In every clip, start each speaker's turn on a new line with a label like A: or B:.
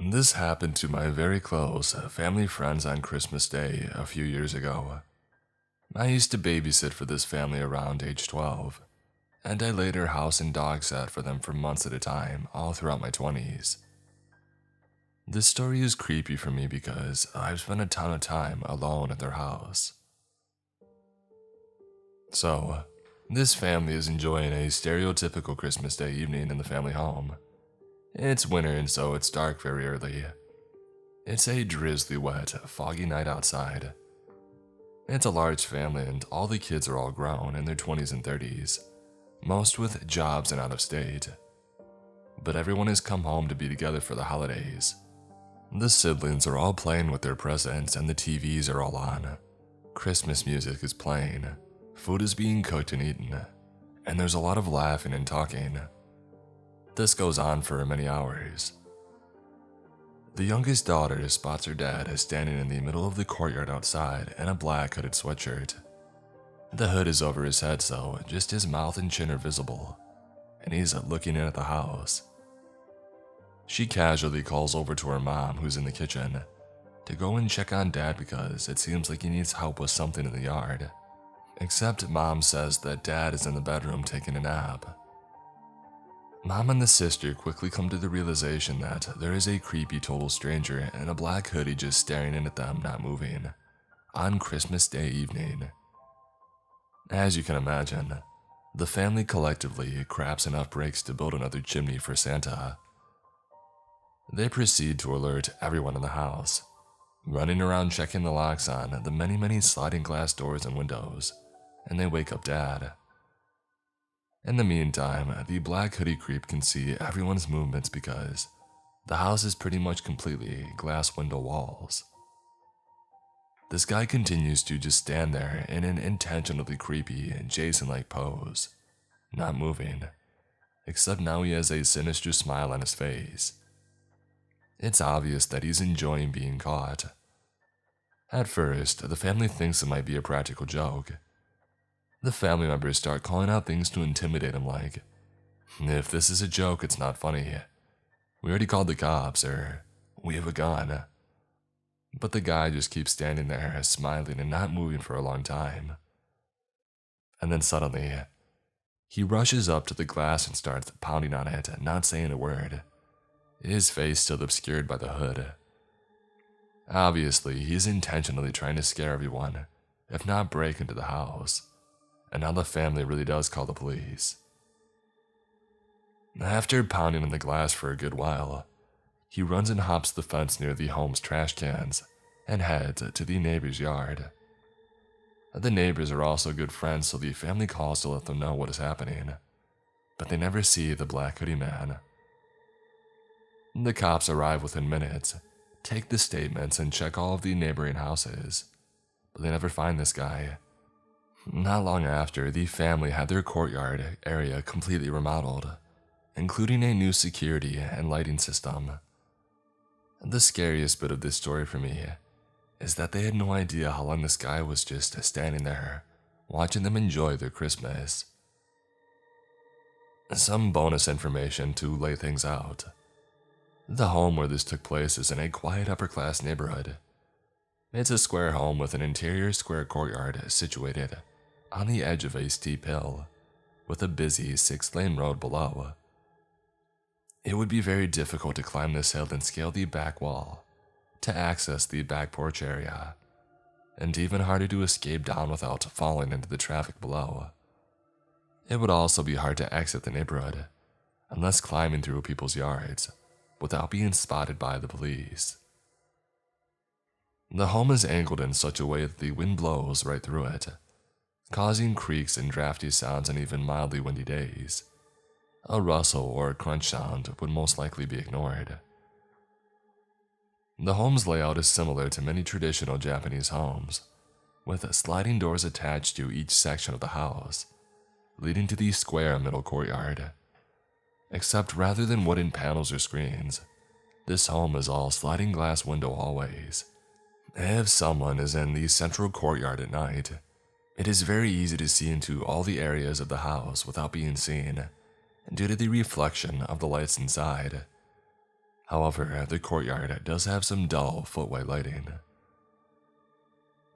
A: This happened to my very close family friends on Christmas Day a few years ago. I used to babysit for this family around age 12, and I later house and dog sat for them for months at a time all throughout my 20s. This story is creepy for me because I've spent a ton of time alone at their house. So, this family is enjoying a stereotypical Christmas Day evening in the family home. It's winter and so it's dark very early. It's a drizzly, wet, foggy night outside. It's a large family and all the kids are all grown in their 20s and 30s, most with jobs and out of state. But everyone has come home to be together for the holidays. The siblings are all playing with their presents and the TVs are all on. Christmas music is playing, food is being cooked and eaten, and there's a lot of laughing and talking. This goes on for many hours. The youngest daughter spots her dad as standing in the middle of the courtyard outside in a black hooded sweatshirt. The hood is over his head so just his mouth and chin are visible, and he's looking in at the house. She casually calls over to her mom, who's in the kitchen, to go and check on dad because it seems like he needs help with something in the yard. Except mom says that dad is in the bedroom taking a nap. Mom and the sister quickly come to the realization that there is a creepy total stranger in a black hoodie just staring in at them, not moving, on Christmas Day evening. As you can imagine, the family collectively craps enough bricks to build another chimney for Santa. They proceed to alert everyone in the house, running around checking the locks on the many sliding glass doors and windows, and they wake up Dad. In the meantime, the black hoodie creep can see everyone's movements because the house is pretty much completely glass window walls. This guy continues to just stand there in an intentionally creepy and Jason-like pose, not moving, except now he has a sinister smile on his face. It's obvious that he's enjoying being caught. At first, the family thinks it might be a practical joke. The family members start calling out things to intimidate him like, "If this is a joke, it's not funny. We already called the cops," or "We have a gun." But the guy just keeps standing there, smiling and not moving for a long time. And then suddenly, he rushes up to the glass and starts pounding on it, not saying a word, his face still obscured by the hood. Obviously, he's intentionally trying to scare everyone, if not break into the house. And now the family really does call the police. After pounding on the glass for a good while, he runs and hops the fence near the home's trash cans and heads to the neighbor's yard. The neighbors are also good friends, so the family calls to let them know what is happening, but they never see the black hoodie man. The cops arrive within minutes, take the statements, and check all of the neighboring houses, but they never find this guy. Not long after, the family had their courtyard area completely remodeled, including a new security and lighting system. The scariest bit of this story for me is that they had no idea how long this guy was just standing there, watching them enjoy their Christmas. Some bonus information to lay things out. The home where this took place is in a quiet upper-class neighborhood. It's a square home with an interior square courtyard situated on the edge of a steep hill, with a busy 6-lane road below. It would be very difficult to climb this hill and scale the back wall to access the back porch area, and even harder to escape down without falling into the traffic below. It would also be hard to exit the neighborhood unless climbing through people's yards without being spotted by the police. The home is angled in such a way that the wind blows right through it, causing creaks and drafty sounds on even mildly windy days. A rustle or a crunch sound would most likely be ignored. The home's layout is similar to many traditional Japanese homes, with sliding doors attached to each section of the house, leading to the square middle courtyard. Except rather than wooden panels or screens, this home is all sliding glass window hallways. If someone is in the central courtyard at night, it is very easy to see into all the areas of the house without being seen, due to the reflection of the lights inside. However, the courtyard does have some dull footway lighting.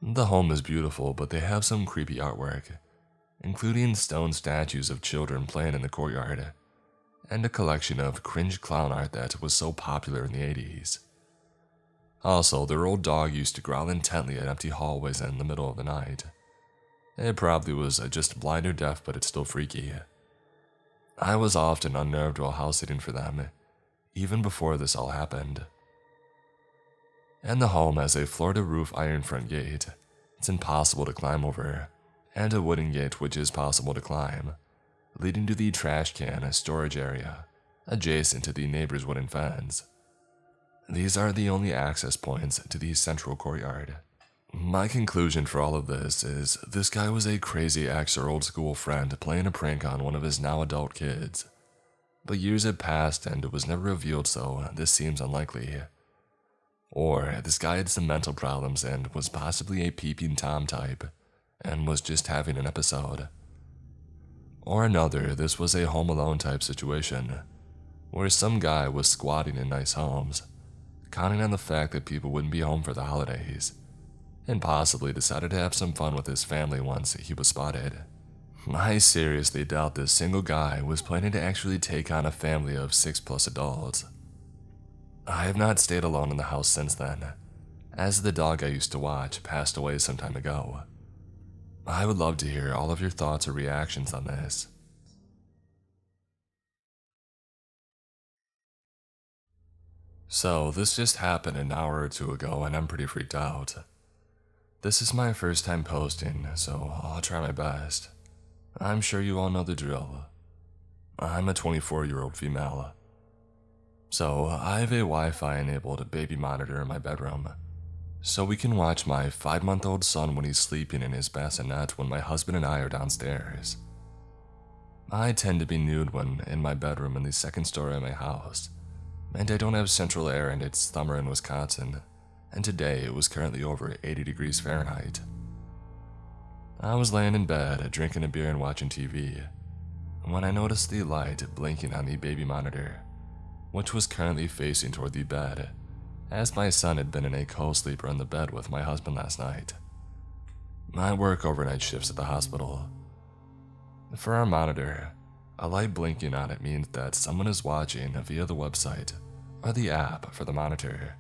A: The home is beautiful, but they have some creepy artwork, including stone statues of children playing in the courtyard, and a collection of cringe clown art that was so popular in the 80s. Also, their old dog used to growl intently at empty hallways in the middle of the night. It probably was just blind or deaf, but it's still freaky. I was often unnerved while house sitting for them, even before this all happened. And the home has a floor-to-roof iron front gate. It's impossible to climb over, and a wooden gate which is possible to climb, leading to the trash can storage area, adjacent to the neighbor's wooden fence. These are the only access points to the central courtyard. My conclusion for all of this is this guy was a crazy ex or old school friend playing a prank on one of his now adult kids. But years had passed and it was never revealed, so this seems unlikely. Or this guy had some mental problems and was possibly a peeping Tom type and was just having an episode. Or another, this was a Home Alone type situation, where some guy was squatting in nice homes, counting on the fact that people wouldn't be home for the holidays, and possibly decided to have some fun with his family once he was spotted. I seriously doubt this single guy was planning to actually take on a family of 6+ adults. I have not stayed alone in the house since then, as the dog I used to watch passed away some time ago. I would love to hear all of your thoughts or reactions on this. So, this just happened an hour or two ago and I'm pretty freaked out. This is my first time posting, so I'll try my best. I'm sure you all know the drill. I'm a 24-year-old female. So, I have a Wi-Fi enabled baby monitor in my bedroom, so we can watch my 5-month-old son when he's sleeping in his bassinet when my husband and I are downstairs. I tend to be nude when in my bedroom in the second story of my house, and I don't have central air and it's summer in Wisconsin, and today it was currently over 80 degrees Fahrenheit. I was laying in bed, drinking a beer and watching TV, when I noticed the light blinking on the baby monitor, which was currently facing toward the bed, as my son had been in a co-sleeper in the bed with my husband last night. I work overnight shifts at the hospital. For our monitor, a light blinking on it means that someone is watching via the website or the app for the monitor.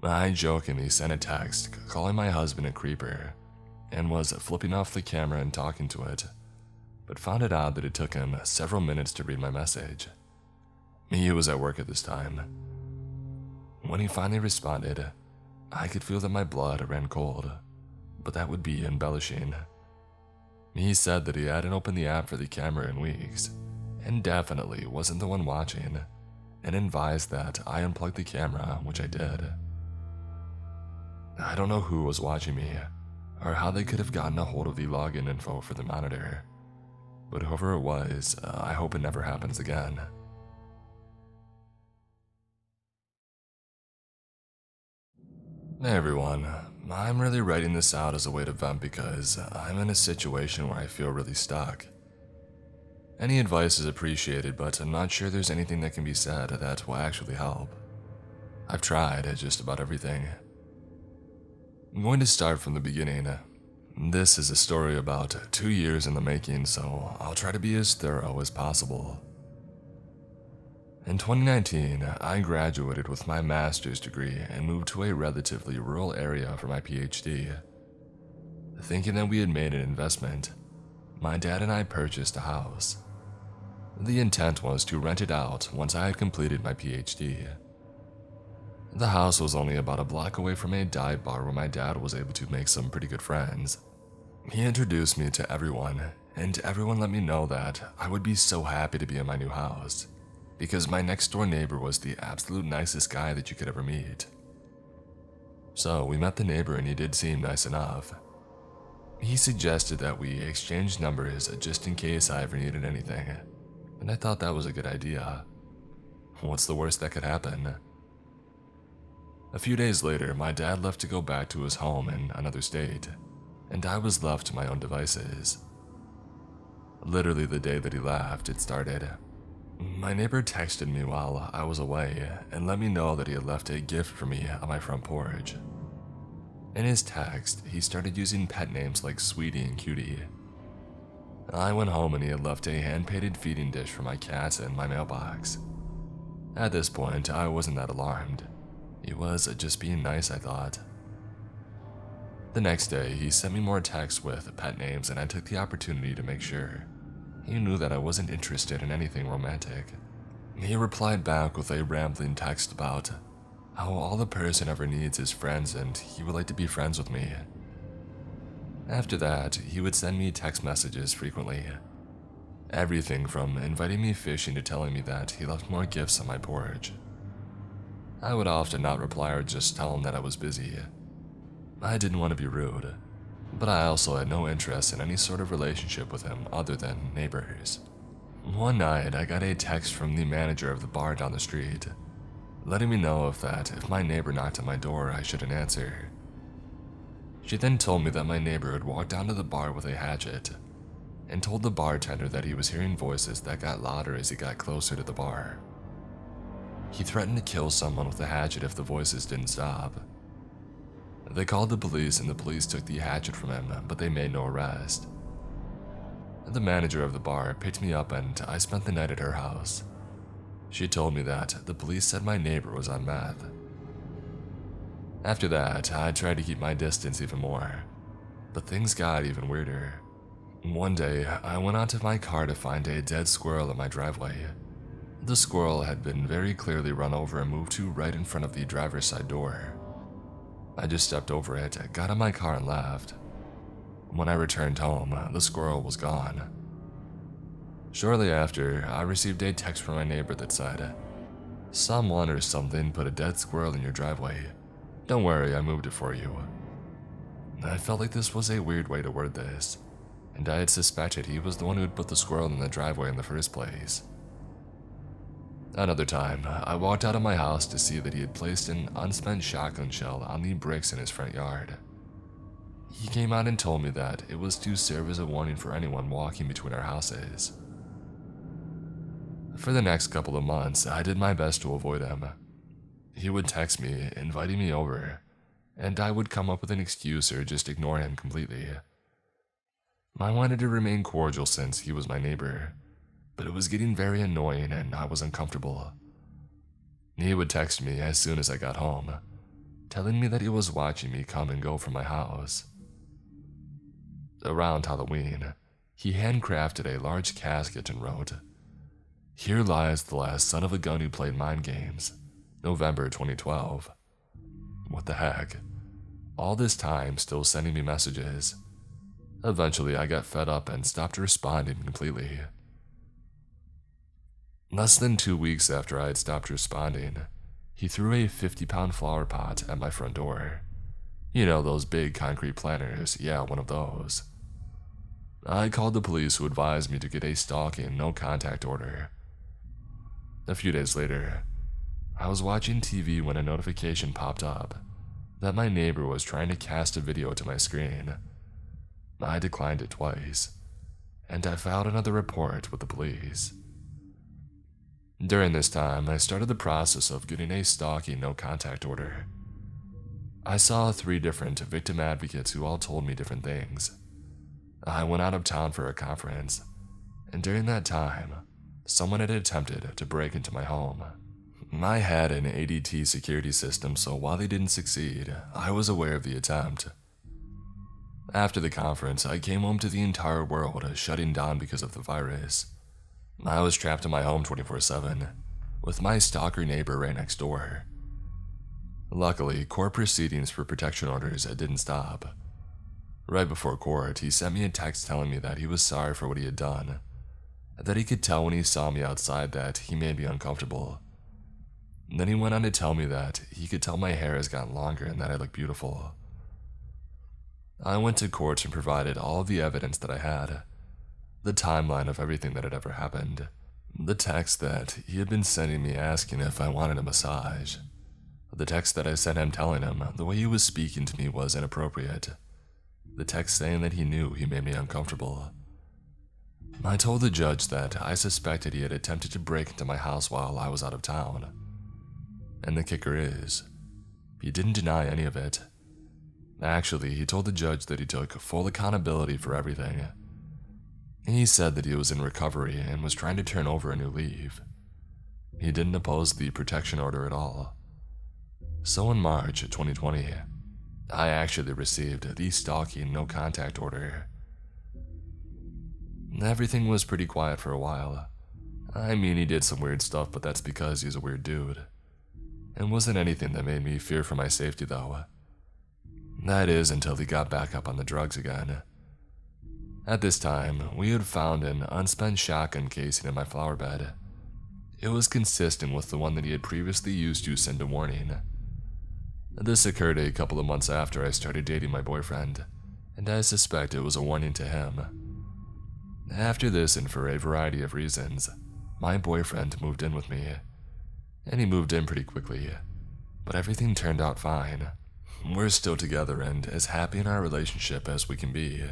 A: I jokingly sent a text calling my husband a creeper and was flipping off the camera and talking to it, but found it odd that it took him several minutes to read my message. He was at work at this time. When he finally responded, I could feel that my blood ran cold, but that would be embellishing. He said that he hadn't opened the app for the camera in weeks, and definitely wasn't the one watching, and advised that I unplug the camera, which I did. I don't know who was watching me, or how they could have gotten a hold of the login info for the monitor, but whoever it was, I hope it never happens again. Hey everyone, I'm really writing this out as a way to vent because I'm in a situation where I feel really stuck. Any advice is appreciated, but I'm not sure there's anything that can be said that will actually help. I've tried just about everything. I'm going to start from the beginning. This is a story about 2 years in the making, so I'll try to be as thorough as possible. In 2019, I graduated with my master's degree and moved to a relatively rural area for my PhD. Thinking that we had made an investment, my dad and I purchased a house. The intent was to rent it out once I had completed my PhD. The house was only about a block away from a dive bar where my dad was able to make some pretty good friends. He introduced me to everyone, and everyone let me know that I would be so happy to be in my new house, because my next door neighbor was the absolute nicest guy that you could ever meet. So we met the neighbor and he did seem nice enough. He suggested that we exchange numbers just in case I ever needed anything, and I thought that was a good idea. What's the worst that could happen? A few days later, my dad left to go back to his home in another state, and I was left to my own devices. Literally the day that he left, it started. My neighbor texted me while I was away and let me know that he had left a gift for me on my front porch. In his text, he started using pet names like Sweetie and Cutie. I went home and he had left a hand-painted feeding dish for my cats in my mailbox. At this point, I wasn't that alarmed. He was just being nice, I thought. The next day, he sent me more texts with pet names, and I took the opportunity to make sure he knew that I wasn't interested in anything romantic. He replied back with a rambling text about how all the person ever needs is friends and he would like to be friends with me. After that, he would send me text messages frequently. Everything from inviting me fishing to telling me that he left more gifts on my porch. I would often not reply or just tell him that I was busy. I didn't want to be rude, but I also had no interest in any sort of relationship with him other than neighbors. One night, I got a text from the manager of the bar down the street, letting me know if my neighbor knocked on my door, I shouldn't answer. She then told me that my neighbor had walked down to the bar with a hatchet and told the bartender that he was hearing voices that got louder as he got closer to the bar. He threatened to kill someone with the hatchet if the voices didn't stop. They called the police and the police took the hatchet from him, but they made no arrest. The manager of the bar picked me up and I spent the night at her house. She told me that the police said my neighbor was on meth. After that, I tried to keep my distance even more, but things got even weirder. One day, I went out to my car to find a dead squirrel in my driveway. The squirrel had been very clearly run over and moved to right in front of the driver's side door. I just stepped over it, got in my car and left. When I returned home, the squirrel was gone. Shortly after, I received a text from my neighbor that said, "Someone or something put a dead squirrel in your driveway. Don't worry, I moved it for you." I felt like this was a weird way to word this, and I had suspected he was the one who had put the squirrel in the driveway in the first place. Another time, I walked out of my house to see that he had placed an unspent shotgun shell on the bricks in his front yard. He came out and told me that it was to serve as a warning for anyone walking between our houses. For the next couple of months, I did my best to avoid him. He would text me, inviting me over, and I would come up with an excuse or just ignore him completely. I wanted to remain cordial since he was my neighbor, but it was getting very annoying and I was uncomfortable. He would text me as soon as I got home, telling me that he was watching me come and go from my house. Around Halloween, he handcrafted a large casket and wrote, "Here lies the last son of a gun who played mind games, November 2012. What the heck? All this time still sending me messages. Eventually I got fed up and stopped responding completely. Less than 2 weeks after I had stopped responding, he threw a 50-pound flower pot at my front door. You know, those big concrete planters, yeah, one of those. I called the police, who advised me to get a stalking no-contact order. A few days later, I was watching TV when a notification popped up that my neighbor was trying to cast a video to my screen. I declined it twice, and I filed another report with the police. During this time, I started the process of getting a stalking no-contact order. I saw 3 different victim advocates who all told me different things. I went out of town for a conference, and during that time, someone had attempted to break into my home. I had an ADT security system, so while they didn't succeed, I was aware of the attempt. After the conference, I came home to the entire world shutting down because of the virus. I was trapped in my home 24/7, with my stalker neighbor right next door. Luckily, court proceedings for protection orders didn't stop. Right before court, he sent me a text telling me that he was sorry for what he had done, that he could tell when he saw me outside that he made me uncomfortable. Then he went on to tell me that he could tell my hair has gotten longer and that I look beautiful. I went to court and provided all of the evidence that I had, the timeline of everything that had ever happened, the text that he had been sending me asking if I wanted a massage, the text that I sent him telling him the way he was speaking to me was inappropriate, the text saying that he knew he made me uncomfortable. I told the judge that I suspected he had attempted to break into my house while I was out of town. And the kicker is, he didn't deny any of it. Actually, he told the judge that he took full accountability for everything. He said that he was in recovery and was trying to turn over a new leaf. He didn't oppose the protection order at all. So in March 2020, I actually received the stalking no contact order. Everything was pretty quiet for a while. I mean, he did some weird stuff, but that's because he's a weird dude. It wasn't anything that made me fear for my safety though. That is until he got back up on the drugs again. At this time, we had found an unspent shotgun casing in my flower bed. It was consistent with the one that he had previously used to send a warning. This occurred a couple of months after I started dating my boyfriend, and I suspect it was a warning to him. After this, and for a variety of reasons, my boyfriend moved in with me. And he moved in pretty quickly, but everything turned out fine. We're still together and as happy in our relationship as we can be.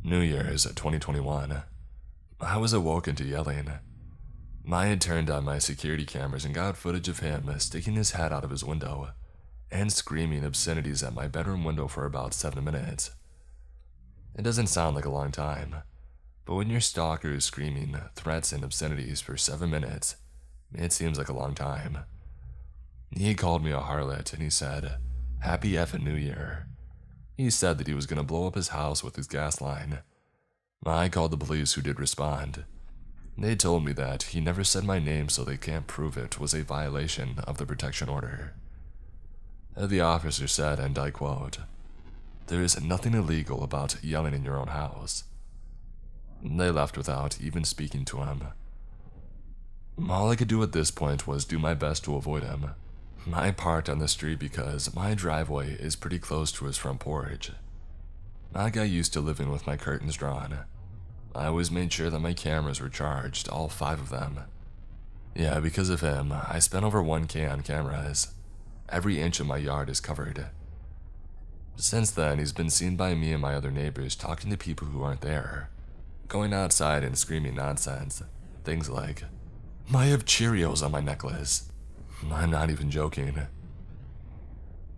A: New Year's 2021. I was awoken to yelling. I had turned on my security cameras and got footage of him sticking his head out of his window and screaming obscenities at my bedroom window for about 7 minutes. It doesn't sound like a long time, but when your stalker is screaming threats and obscenities for 7 minutes, it seems like a long time. He called me a harlot and he said, "Happy effing New Year." He said that he was going to blow up his house with his gas line. I called the police, who did respond. They told me that he never said my name, so they can't prove it was a violation of the protection order. The officer said, and I quote, "There is nothing illegal about yelling in your own house." They left without even speaking to him. All I could do at this point was do my best to avoid him. I parked on the street because my driveway is pretty close to his front porch. I got used to living with my curtains drawn. I always made sure that my cameras were charged, all 5 of them. Yeah, because of him, I spent over $1K on cameras. Every inch of my yard is covered. Since then, he's been seen by me and my other neighbors talking to people who aren't there, going outside and screaming nonsense. Things like, "I have Cheerios on my necklace." I'm not even joking.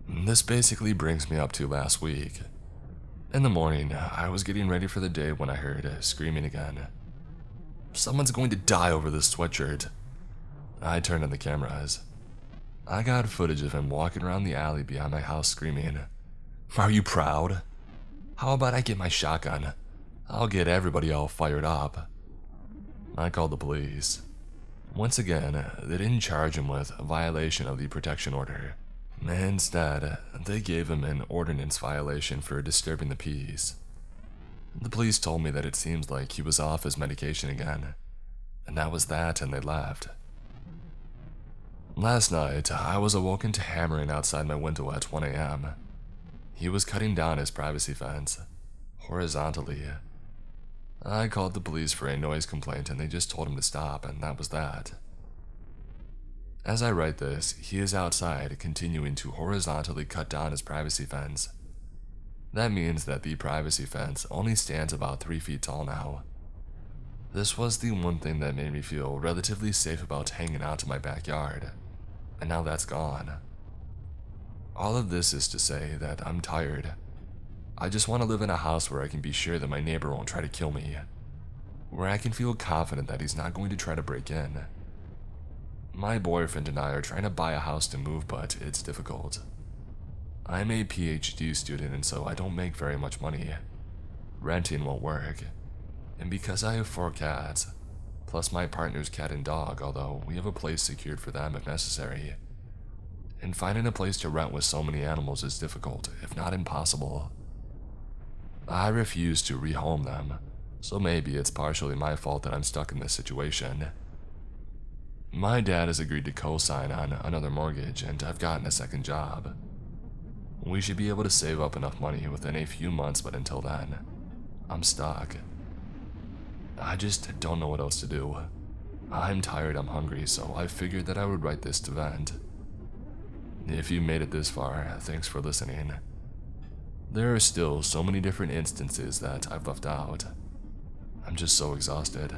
A: This basically brings me up to last week. In the morning, I was getting ready for the day when I heard screaming again. "Someone's going to die over this sweatshirt." I turned on the cameras. I got footage of him walking around the alley behind my house screaming, "Are you proud? How about I get my shotgun? I'll get everybody all fired up." I called the police. Once again, they didn't charge him with a violation of the protection order. Instead, they gave him an ordinance violation for disturbing the peace. The police told me that it seems like he was off his medication again, and that was that, and they left. Last night, I was awoken to hammering outside my window at 1 a.m. He was cutting down his privacy fence, horizontally. I called the police for a noise complaint and they just told him to stop, and that was that. As I write this, he is outside continuing to horizontally cut down his privacy fence. That means that the privacy fence only stands about 3 feet tall now. This was the one thing that made me feel relatively safe about hanging out in my backyard, and now that's gone. All of this is to say that I'm tired. I just want to live in a house where I can be sure that my neighbor won't try to kill me, where I can feel confident that he's not going to try to break in. My boyfriend and I are trying to buy a house to move, but it's difficult. I'm a PhD student, and so I don't make very much money. Renting won't work. And because I have 4 cats, plus my partner's cat and dog, although we have a place secured for them if necessary, and finding a place to rent with so many animals is difficult, if not impossible. I refuse to rehome them, so maybe it's partially my fault that I'm stuck in this situation. My dad has agreed to co-sign on another mortgage, and I've gotten a second job. We should be able to save up enough money within a few months, but until then, I'm stuck. I just don't know what else to do. I'm tired, I'm hungry, so I figured that I would write this to vent. If you made it this far, thanks for listening. There are still so many different instances that I've left out. I'm just so exhausted.